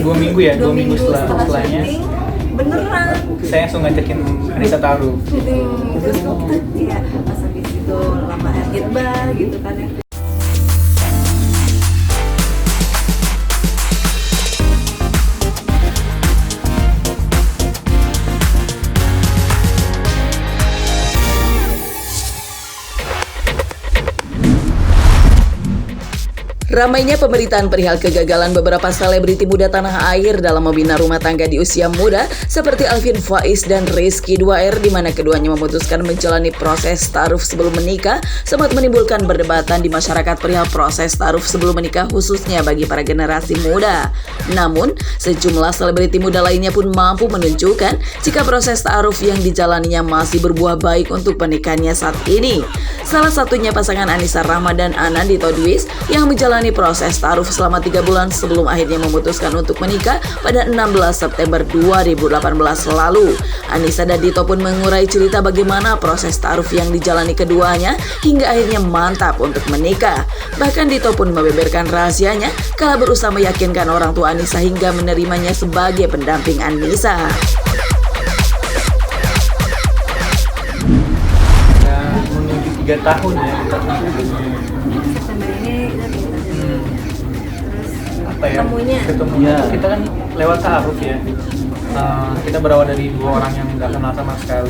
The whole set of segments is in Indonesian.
2 minggu ya, 2 minggu setelahnya syuting beneran. saya langsung ngajakin Anissa taruh. Terus waktu ya pas habis itu lama hitbah gitu kan ya. Ramainya pemberitaan perihal kegagalan beberapa selebriti muda tanah air dalam membina rumah tangga di usia muda seperti Alvin Faiz dan Rizky 2R, di mana keduanya memutuskan menjalani proses taaruf sebelum menikah, sempat menimbulkan perdebatan di masyarakat perihal proses taaruf sebelum menikah khususnya bagi para generasi muda. Namun, sejumlah selebriti muda lainnya pun mampu menunjukkan jika proses taaruf yang dijalaninya masih berbuah baik untuk pernikahannya saat ini. Salah satunya pasangan Anissa Rahma dan Anandito Dwis yang menjalani proses taaruf selama 3 bulan sebelum akhirnya memutuskan untuk menikah pada 16 September 2018 lalu. Anissa dan Dito pun mengurai cerita bagaimana proses taaruf yang dijalani keduanya hingga akhirnya mantap untuk menikah. Bahkan Dito pun membeberkan rahasianya kala berusaha meyakinkan orang tua Anissa hingga menerimanya sebagai pendamping Anissa. Menuju 3 tahun ya kita September ini apa ya ketemunya kita kan lewat taaruf ya. Kita berawal dari 2 orang yang nggak kenal sama sekali.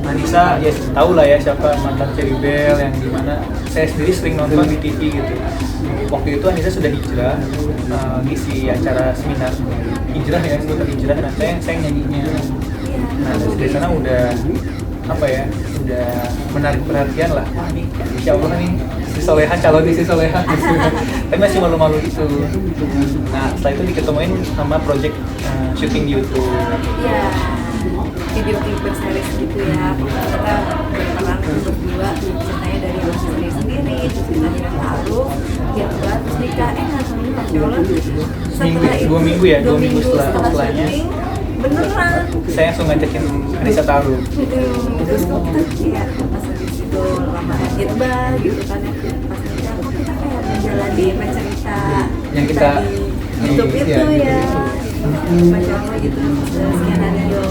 Anissa ya tahu lah ya siapa mantan Cherry Bell, yang dimana saya sendiri sering nonton di TV gitu. Waktu itu Anissa sudah hijrah, ngisi acara seminar hijrah ya, sebutan hijrah, dan saya nyanyinya. Nah dari sana udah apa ya, udah menarik perhatian lah. Wah nih, insya Allah nih si Soleha, calon si Soleha. Tapi masih malu-malu gitu. Nah setelah itu diketemuin sama project syuting di YouTube. Iya, video klip berseries gitu ya. Kita berperan berdua, ceritanya dari yang sendiri, terus kita nikah taruh, ya udah, terus nikah. Namanya Pak Calon. Setelah itu 2 minggu ya, 2 minggu setelahnya syuting beneran. saya langsung ngajakin Anissa taruh. Terus waktu ya pas habis itu lama hitbah gitu kan ya. Pas nikah kok kita kayak menjalani cerita Yang kita YouTube itu ya. Masya Allah gitu, skenario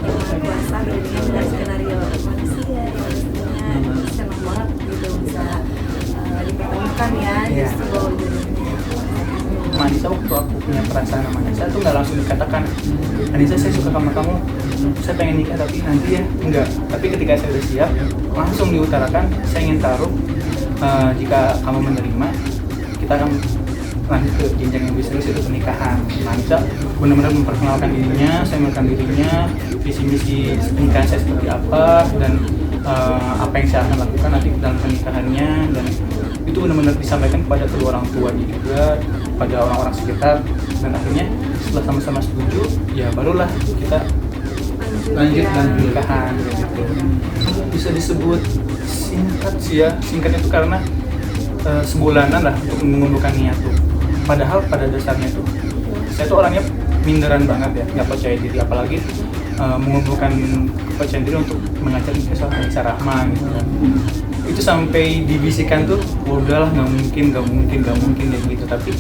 yang kuasa berbeda dengan skenario manusia yang sebenarnya senang banget gitu bisa dipertemukan ya justru Anissa, waktu aku punya perasaan sama Anissa tuh nggak langsung dikatakan, Anissa saya suka sama kamu, saya pengen nikah tapi nanti ya, enggak. Tapi ketika saya udah siap, langsung diutarakan saya ingin taruh, jika kamu menerima kita akan lanjut ke jenjang yang lebih serius, itu pernikahan. Anissa benar-benar memperkenalkan dirinya, saya memperkenalkan dirinya, visi misi pernikahan saya seperti apa, dan apa yang saya akan lakukan nanti dalam pernikahannya, dan itu benar-benar disampaikan kepada kedua orang tuanya juga, pada orang-orang sekitar, dan akhirnya setelah sama-sama setuju, ya barulah kita lanjut dan pernikahan gitu. Bisa disebut singkat sih ya, singkatnya itu karena sebulanan lah untuk mengumpulkan niat tuh. Padahal pada dasarnya tuh saya tuh orangnya minderan banget ya, nggak percaya diri, apalagi mengumpulkan kepercayaan diri untuk mengajak nikah sama Anissa Rahma gitu kan. Itu sampai dibisikkan tuh, udahlah nggak mungkin ya gitu. Tapi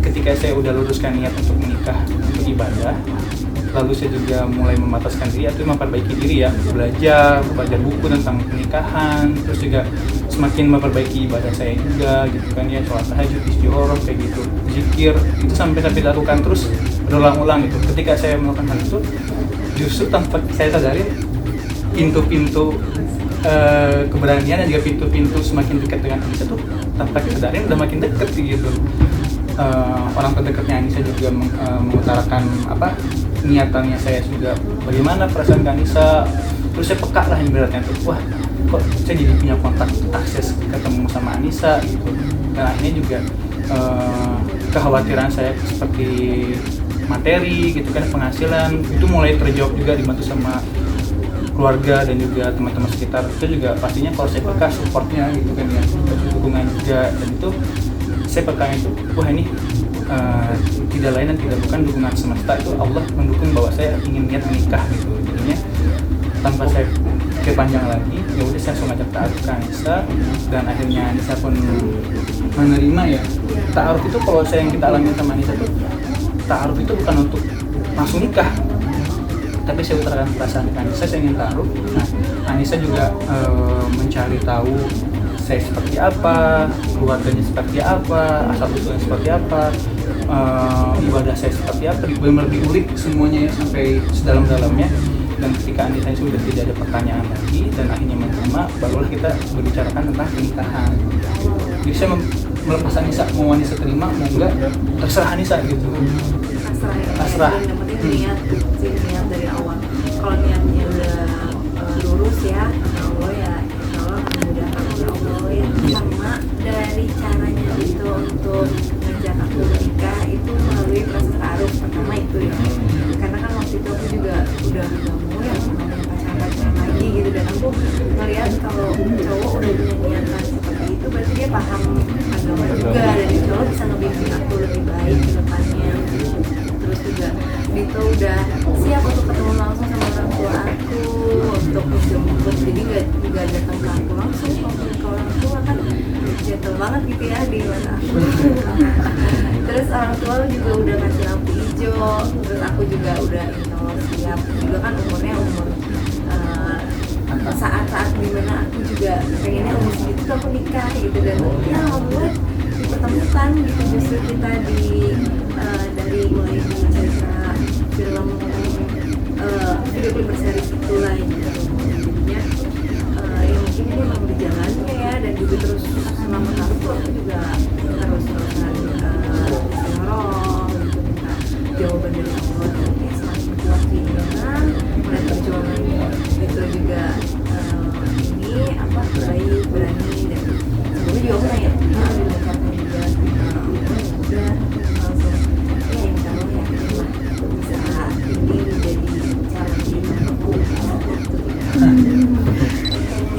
ketika saya udah luruskan niat untuk menikah, untuk ibadah, lalu saya juga mulai memataskan diri atau memperbaiki diri ya, belajar buku tentang pernikahan, terus juga semakin memperbaiki ibadah saya juga gitu kan ya, sholat tahajud, istighfar kayak gitu, zikir, itu sampai dilakukan terus berulang-ulang gitu. Ketika saya melakukan hal itu, justru tanpa saya sadarin pintu-pintu keberanian dan juga pintu-pintu semakin dekat dengan Anissa tuh tanpa kesadarin udah makin deket gitu. Orang terdekatnya Anissa juga mengutarakan niatannya saya juga, bagaimana perasaan Anissa, terus saya peka lah ibaratnya tuh, wah kok saya jadi punya kontak akses ketemu sama Anissa gitu. Dan akhirnya juga kekhawatiran saya seperti materi gitu kan, penghasilan itu mulai terjawab juga, dibantu sama keluarga dan juga teman-teman sekitar. Itu juga pastinya kalau saya peka supportnya gitu kan ya, dukungan juga, dan itu saya peka itu, wah ini tidak lain dan tidak bukan dukungan semesta, itu Allah mendukung bahwa saya ingin niat menikah gitu. Jadinya tanpa saya pikir panjang lagi, ya udah saya langsung ngajak taaruf ke Anissa, dan akhirnya Anissa pun menerima ya. Taaruf itu kalau saya yang kita alami sama Anissa tuh ta'aruf itu bukan untuk langsung nikah, tapi saya utarakan perasaan ke Anissa, saya ingin taruh. Nah, Anissa juga mencari tahu saya seperti apa, keluarganya seperti apa, asal usulnya seperti apa, ibadah saya seperti apa, benar-benar diulik semuanya ya, sampai sedalam-dalamnya. Dan ketika Anissa sudah tidak ada pertanyaan lagi dan akhirnya menerima, barulah kita berbicarakan tentang pernikahan. Jadi saya melepas Anissa, mau Anissa terima, mau enggak, terserah Anissa gitu. Pasrah. Yang penting niat dari awal. Kalau niatnya udah lurus ya, insya Allah ya, insya Allah akan memudahkan Allah ya. Sama dari caranya itu untuk ngajak aku menikah itu melalui proses ta'aruf pertama itu ya. Karena kan waktu itu aku juga udah nggak mau ya namanya pacaran lagi gitu, dan aku melihat kalau cowok udah punya niatan seperti itu berarti dia paham agama juga, dan insya Allah bisa ngebimbing aku lebih baik ke depannya. Terus juga Dito udah siap untuk ketemu langsung sama orang tua aku untuk menjemput, jadi nggak datang ke aku langsung. Kalau ke orang tua kan gentle banget gitu ya di mata aku. Terus orang tua juga udah ngasih lampu hijau, terus aku juga udah siap juga kan umurnya saat-saat dimana aku juga pengennya umur segitu tuh aku nikah gitu, dan ya alhamdulillah dipertemukan gitu. Justru kita dari mulai cerita film video klip berseri itulah ya, yang mungkin ini memang di jalannya ya, dan juga terus selama tahun tuh aku juga terus-terusan ngorong gitu, minta jawaban dari Allah, dan ya semakin kuat keinginan mulai perjuangan itu juga ini apa baik, berani, dan sebelumnya juga aku nanya didekatkan juga udah langsung ya yang tahu ya bisa ini menjadi cara kita.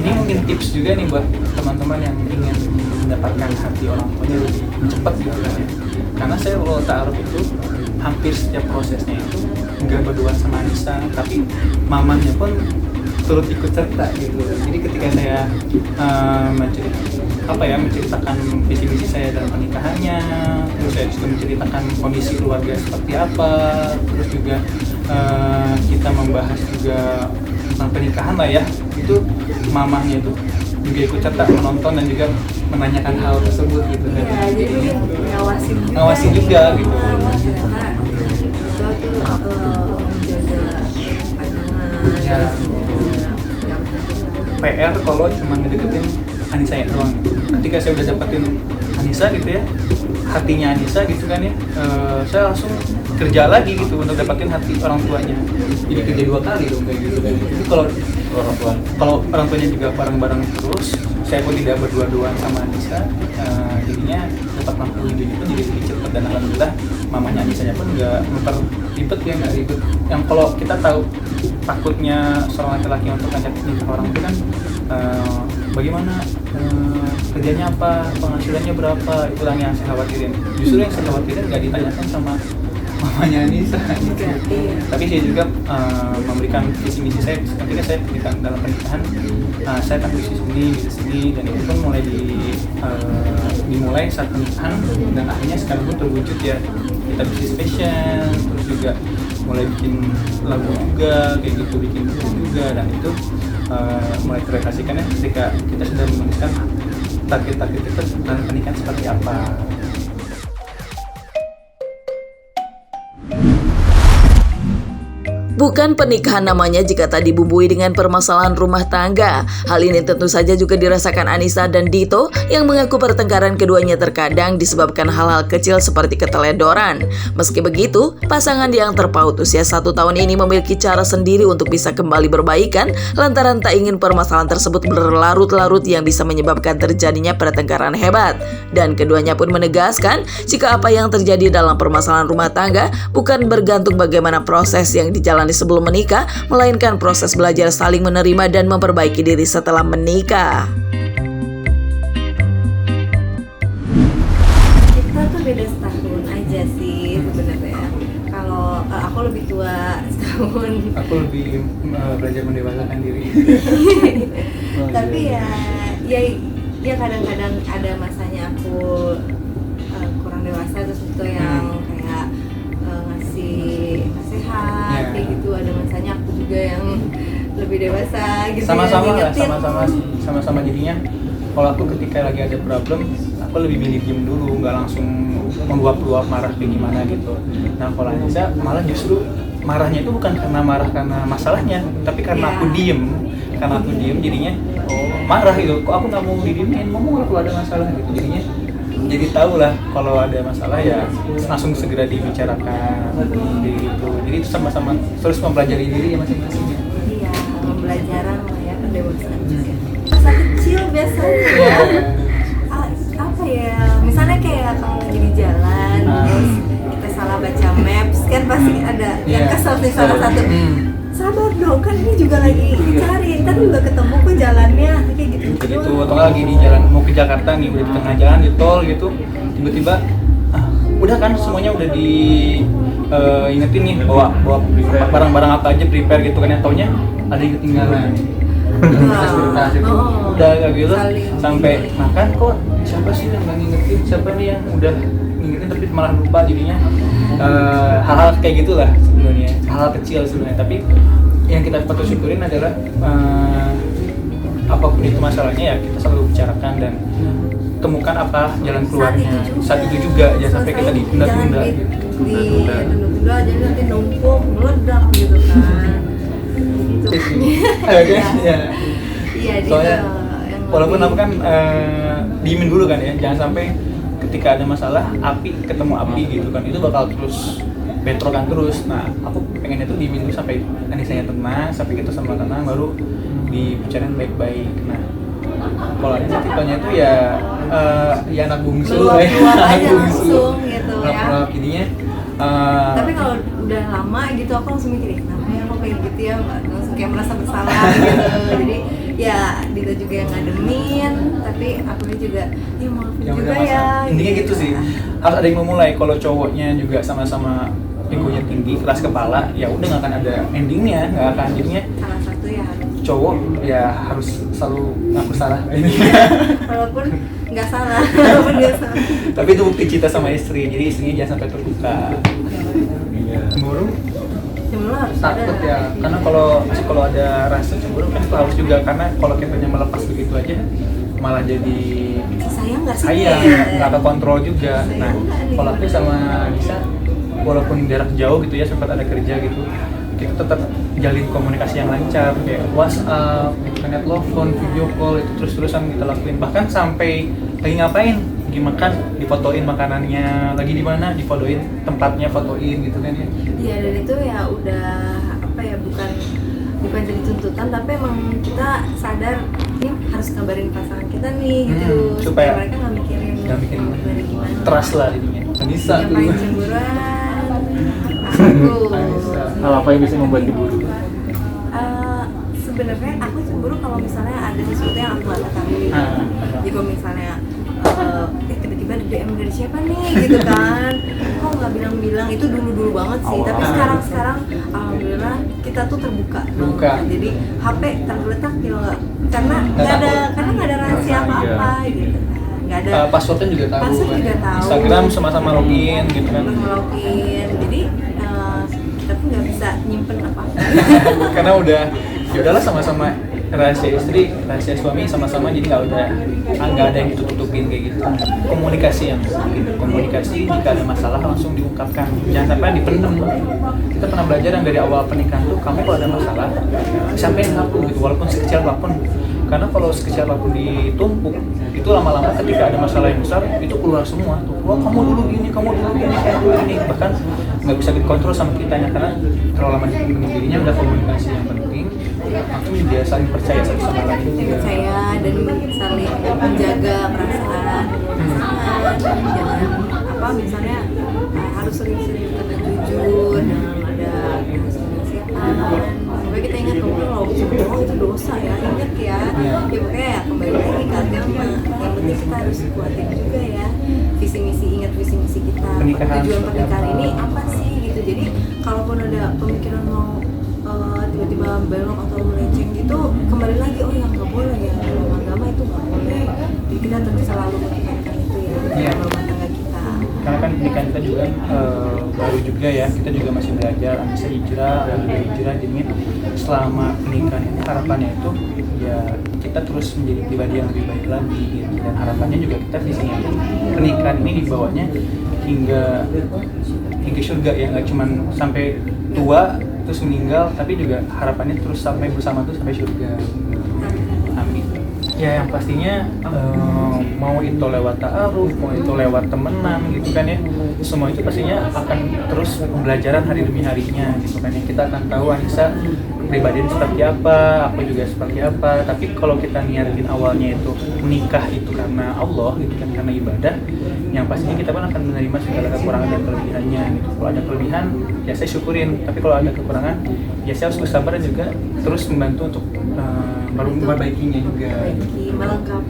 Ini mungkin tips juga nih buat teman-teman yang ingin mendapatkan hati orang tuanya lebih cepat gitu kan ya. Karena saya kalau ta'aruf itu hampir setiap prosesnya itu nggak berdua sama Anissa, tapi mamanya pun turut ikut serta gitu. Jadi ketika saya menceritakan visi misi saya dalam pernikahannya, terus saya juga menceritakan kondisi keluarga seperti apa, terus juga kita membahas juga tentang pernikahan lah ya, itu mamahnya itu juga ikut serta menonton dan juga menanyakan hal tersebut gitu kan. Ya, jadi ngawasin juga gitu. Karena itu tuh menjaga pandangan. Ya. PR kalau cuma ngedeketin Anissa ya doang. Ketika saya udah dapetin Anissa gitu ya, hatinya Anissa gitu kan ya, saya langsung kerja lagi gitu untuk dapetin hati orang tuanya. Jadi kerja 2 kali dong kayak gitu kan. Jadi kalau orang tuanya juga bareng-bareng terus, saya pun tidak berdua-duaan sama Anissa, jadinya dapat lampu hijaunya pun jadi lebih cepat, dan alhamdulillah mamanya Anissanya pun nggak ribet ya, nggak ribet. Yang kalau kita tahu takutnya seorang laki-laki untuk ngajak nikah orang itu kan bagaimana kerjanya apa, penghasilannya berapa, itulah yang saya khawatirin. Justru yang saya khawatirin nggak ditanyakan sama mamanya Anissa gitu. Tapi saya juga memberikan visi misi saya ketika saya dalam pernikahan, saya akan visi sini, dan itu pun mulai dimulai saat pernikahan, dan akhirnya sekarang pun terwujud ya. Kita bisnis fashion, terus juga mulai bikin lagu juga, kayak gitu, bikin buku juga, dan itu mulai terrealisasikan ya ketika kita sudah menuliskan target-target kita dalam pernikahan seperti apa. Bukan pernikahan namanya jika tak dibumbui dengan permasalahan rumah tangga. Hal ini tentu saja juga dirasakan Anissa dan Dito yang mengaku pertengkaran keduanya terkadang disebabkan hal-hal kecil seperti keteledoran. Meski begitu, pasangan yang terpaut usia 1 tahun ini memiliki cara sendiri untuk bisa kembali berbaikan lantaran tak ingin permasalahan tersebut berlarut-larut yang bisa menyebabkan terjadinya pertengkaran hebat. Dan keduanya pun menegaskan jika apa yang terjadi dalam permasalahan rumah tangga bukan bergantung bagaimana proses yang dijalani sebelum menikah, melainkan proses belajar saling menerima dan memperbaiki diri setelah menikah. Kita tuh beda setahun aja sih sebenarnya. Kalau aku lebih tua setahun. Aku lebih belajar mendewasakan diri. Tapi ya kadang-kadang ada masanya aku kurang dewasa, terus itu yang kayak dewasa gitu Sama-sama ya, lah, ngingetin. sama-sama jadinya. Kalau aku ketika lagi ada problem, aku lebih milih diem dulu, nggak langsung meluap-luap marah kayak gimana gitu. Nah kalau Anissa malah justru marahnya itu bukan karena marah karena masalahnya, tapi karena Iya. aku diem, jadinya marah gitu. Kok aku nggak mau didiemin, ngomong lah kalau ada masalah gitu. Jadinya jadi tahu lah kalau ada masalah ya langsung segera dibicarakan gitu. Jadi itu sama-sama terus mempelajari diri ya masing-masing. Iya, pembelajaran lah ya, pendewasaan juga. Masa kecil biasanya Iya. Apa ya, misalnya kayak kalau lagi di jalan terus kita salah baca maps kan pasti ada yang Iya. kesel nih salah satu. Hmm. Sabar dong, kan ini juga lagi dicari, ntar juga ketemu kok jalannya kayak gitu. Begitu, atau nggak lagi di jalan mau ke Jakarta nih, udah di tengah jalan di tol gitu, tiba-tiba udah kan semuanya udah di ingetin nih bawa barang-barang apa aja prepare gitu kan, yang taunya ada yang ketinggalan. Tas itu udah kayak gitu sampai makan kok siapa sih yang nggak ngingetin, siapa nih yang udah ngingetin tapi malah lupa. Jadinya hal-hal kayak gitulah sebenarnya, hal-hal kecil sebenarnya, tapi yang kita patut syukurin adalah apapun itu masalahnya ya kita selalu bicarakan dan temukan apa jalan keluarnya saat itu juga, jangan sampai kita ditunda-tunda. Ditunda-tunda jadi nanti numpuk meledak gitu kan. Gitu. Ya. Iya, Soalnya yang walaupun lebih- aku kan diemin dulu kan ya, jangan sampai ketika ada masalah api ketemu api gitu kan, itu bakal terus bentrokan terus. Nah aku pengen itu diemin dulu sampai Anisanya tenang, sampai kita sama tenang baru dibicarain baik-baik. Nah kalau Anissa tipenya itu ya anak bungsu Keluar aja langsung gitu ya. Jadinya Tapi kalau udah lama gitu aku langsung mikir, kenapa ya kok kayak gitu ya, langsung kayak merasa bersalah gitu. Jadi ya Dita juga yang ngademin, tapi aku juga ya maafin yang juga udah ya. masalah. Intinya gitu sih, harus ada yang memulai. Kalau cowoknya juga sama-sama egonya tinggi, keras kepala, ya udah nggak akan ada endingnya, nggak akan. Jadinya Salah satu ya harus. cowok ya harus selalu ngaku salah ini. Walaupun nggak salah, walaupun nggak salah. Tapi itu bukti cinta sama istri, jadi istrinya jangan sampai terluka. Cemburu Cemburu harus takut ada. ya, karena kalau ada rasa cemburu kan itu harus juga, karena kalau kitanya melepas begitu aja malah jadi Sayang nggak sih? sayang, nggak kekontrol juga. Nah kalau aku sama Nisa walaupun jarak jauh gitu ya, sempat ada kerja gitu, kita tetap jalin komunikasi yang lancar kayak WhatsApp, internet, telepon, video call, itu terus-terusan kita lakuin. Bahkan sampai lagi ngapain, lagi makan, difotoin makanannya, lagi di mana, difotoin tempatnya, fotoin gitu kan ya. Iya, dan itu ya udah apa ya, bukan jadi tuntutan, tapi emang kita sadar ini harus kabarin pasangan kita nih gitu, supaya mereka nggak mikirin dari gimana. Trust lah jadinya. Bisa Yang tuh. paling cemburuan aku. Hal apa yang bisa membuat cemburu? Sebenarnya aku cemburu kalau misalnya ada sesuatu yang aku nggak ketahui. Jadi kalau misalnya tiba-tiba ada DM dari siapa nih gitu kan, kok nggak bilang-bilang, itu dulu banget sih. Tapi sekarang alhamdulillah kita tuh terbuka. Jadi HP tergeletak gitu, karena nggak ada rahasia apa-apa gitu. Nggak ada. Passwordnya juga tahu. Password kan. juga tahu. Instagram sama-sama login gitu kan. Login. Jadi kita tuh nggak bisa nyimpen apa-apa. Karena udah ya udahlah, sama-sama rahasia istri, rahasia suami sama-sama, jadi nggak ada yang ditutup-tutupin kayak gitu. Komunikasi yang penting. Komunikasi jika ada masalah langsung diungkapkan, jangan sampai dipendam. Kita pernah belajar yang dari awal pernikahan tuh, kamu kalau ada masalah sampai ngaku gitu, walaupun sekecil apapun. Karena kalau sekecil apapun ditumpuk, itu lama-lama ketika ada masalah yang besar itu keluar semua tuh. Wah, kamu dulu gini, kamu dulu gini, bahkan nggak bisa dikontrol sama kitanya karena terlalu lama dipendam. Dirinya udah komunikasi yang penting, langsung dia saling percaya satu sama lain. Saling percaya dan saling menjaga perasaan jangan apa misalnya harus sering-sering kita jujur, jangan ada nasihat. Supaya kita ingat kalau bohong itu dosa ya, ingat ya. Ya pokoknya ya kembali lagi ke agama. Yang penting kita harus kuatin juga ya visi misi, ingat visi misi kita. Tujuan pernikahan ini apa sih gitu. Jadi kalaupun ada pemikiran mau tiba-tiba belok atau melenceng gitu, kembali lagi ya nggak boleh ya, dalam agama itu nggak boleh. Jadi kita terus selalu menekankan itu ya dalam rumah tangga kita. Karena kan pernikahan kita juga baru juga juga ya, kita juga masih belajar, bisa hijrah, jadinya selama pernikahan ini harapannya itu ya kita terus menjadi pribadi yang lebih baik lagi gitu. Dan harapannya juga kita visinya itu pernikahan ini dibawanya hingga surga ya, nggak cuman sampai tua terus meninggal, tapi juga harapannya terus sampai bersama tuh sampai surga. Amin. Ya yang pastinya mau itu lewat ta'aruf, mau itu lewat temenan gitu kan ya, semua itu pastinya akan terus pembelajaran hari demi harinya gitu kan ya. Kita akan tahu Anissa pribadi seperti apa, aku juga seperti apa. Tapi kalau kita niatin awalnya itu menikah itu karena Allah gitu kan, karena ibadah, yang pastinya kita pun akan menerima segala kekurangan dan kelebihannya gitu. Kalau ada kelebihan ya saya syukurin, tapi kalau ada kekurangan ya saya harus bersabar dan juga terus membantu untuk memperbaikinya juga.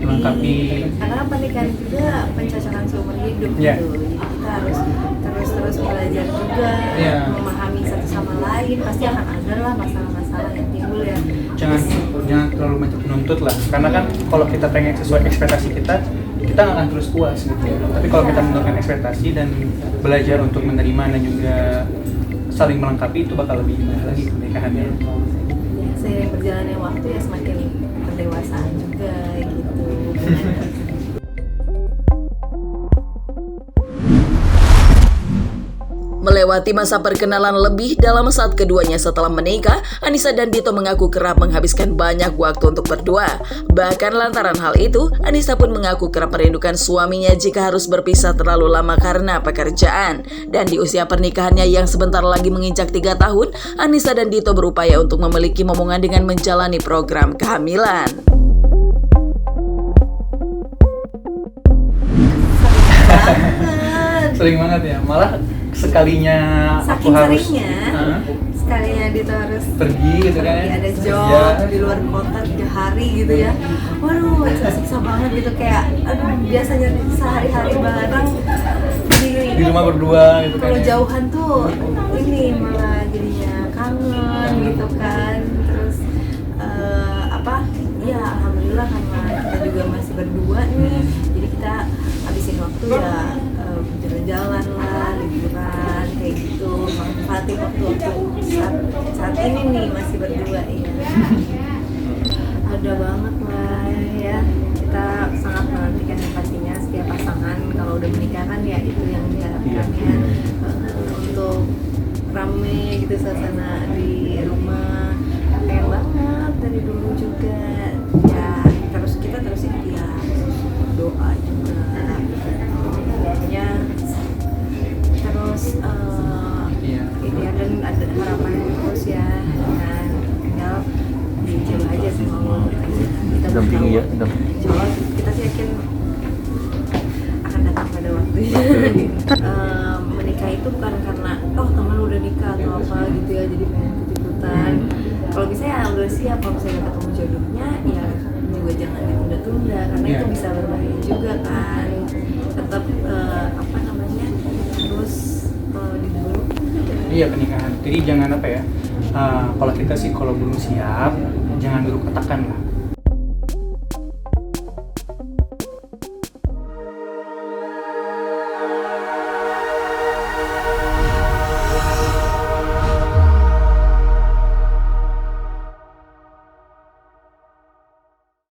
Melengkapi. Karena pernikahan juga pencocokan seumur hidup Yeah. gitu. Jadi kita harus terus belajar juga, memahami satu sama lain. Pasti akan ada lah masalah-masalah yang timbul ya. Jangan terlalu menuntut lah, karena kan kalau kita pengen sesuai ekspektasi kita nggak akan terus puas gitu ya. Tapi kalau kita menurunkan ekspektasi dan belajar untuk menerima dan juga saling melengkapi, itu bakal lebih indah lagi pernikahannya. Ya, seiring berjalannya waktu ya semakin pendewasaan juga gitu. Melewati masa perkenalan lebih dalam saat keduanya setelah menikah, Anissa dan Dito mengaku kerap menghabiskan banyak waktu untuk berdua. Bahkan lantaran hal itu, Anissa pun mengaku kerap merindukan suaminya jika harus berpisah terlalu lama karena pekerjaan. Dan di usia pernikahannya yang sebentar lagi menginjak 3 tahun, Anissa dan Dito berupaya untuk memiliki momongan dengan menjalani program kehamilan. Sering banget ya, malah sekalinya aku Saking harus sekalinya Dito harus pergi gitu kan ya, ada job di luar kota 3 hari gitu ya. Waduh, siksa banget gitu, kayak aduh biasanya sehari-hari bareng di rumah berdua gitu kan kalau ya. jauhan tuh ini malah jadinya kangen gitu kan. Terus ya alhamdulillah karena kita juga masih berdua nih, jadi kita habisin waktu ya jalan-jalan lah, liburan kayak gitu, manfaatin waktu saat ini nih masih berdua ya. Ada banget lah ya, kita sangat menantikan yang pastinya setiap pasangan kalau udah menikah kan ya itu yang diharapkan ya, untuk rame gitu suasana di rumah. Pengen banget dari dulu juga ya, kita terus ikhtiar, doa juga pokoknya terus ikhtiar dan ada harapan terus ya. Dan tinggal dicoba aja sama Allah, kita dampingi ya, insya Allah kita sih yakin akan datang pada waktunya. Menikah itu bukan karena teman udah nikah atau apa gitu ya jadi pengen ikut-ikutan. Kalau misalnya udah siap, kalau misalnya ketemu jodohnya ya juga jangan ditunda-tunda karena itu bisa berbahaya juga kan. Tetap terus diburu. Iya, pernikahan. Jadi jangan kalau kita sih kalau belum siap jangan dulu katakan lah.